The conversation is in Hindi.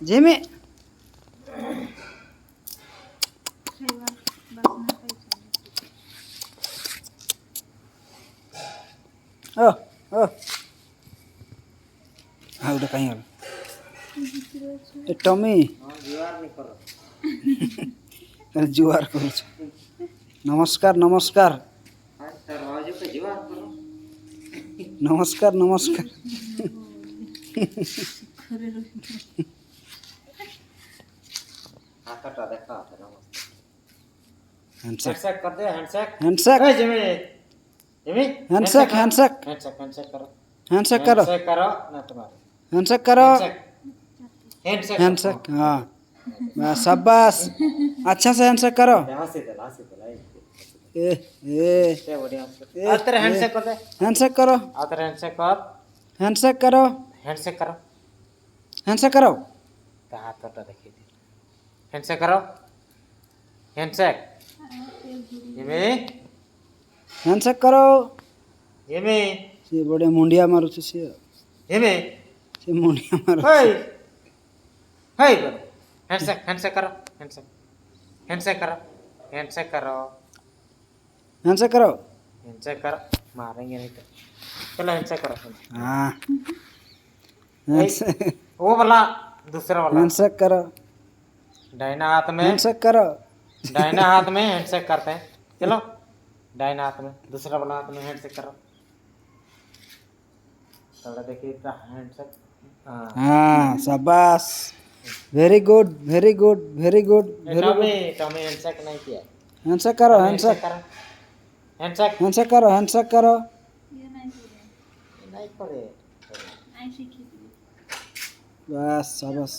जिमी ओ ओ हाँ उड़ा कहीं और ए टॉमी जुआर करू नमस्कार नमस्कार नमस्कार नमस्कार हैंडशेक कर दे हैंडशेक हैंडशेक ए Jimmy Jimmy handshake handshake handshake करो हैंडशेक करो हैंडशेक करो ना तुम्हारे हैंडशेक करो हैंडशेक हैंडशेक हाँ बस शाबाश अच्छा से हैंडशेक करो हंसी दे ए ए ते बढ़िया आतर हैंडशेक कर दे हैंडशेक करो आतर हैंडशेक कर हैंडशेक करो हैंडशेक करो हैंडशेक करो ता हाथ तो देखिए हैंडशेक करो हैंडशेक जिमी हैंडशेक करो जिमी से बड़े मुंडिया मारू से जिमी मुंडिया मारू हाय हाय हैंडशेक हैंडशेक करो हैंडशेक हैंडशेक करो हैंडशेक करो हैंडशेक करो हैंडशेक करो मारेंगे नहीं तो चलो हैंडशेक करो हाँ हैंडशेक वो वाला दूसरा वाला हैंडशेक करो दाहिना हाथ में हैंडशेक करो दाहिना हाथ में हैंडशेक करते हैं चलो दाहिना हाथ में दूसरा वाला हाथ में हैंडशेक करो थोड़ा देखिए हैंडशेक हाँ शाबाश very good very good very good very good Tommy handshake नहीं किया हैंडशेक करो हैंडशेक हैंडशेक हैंडशेक करो हैंडशेक करो नहीं करे बस शाबाश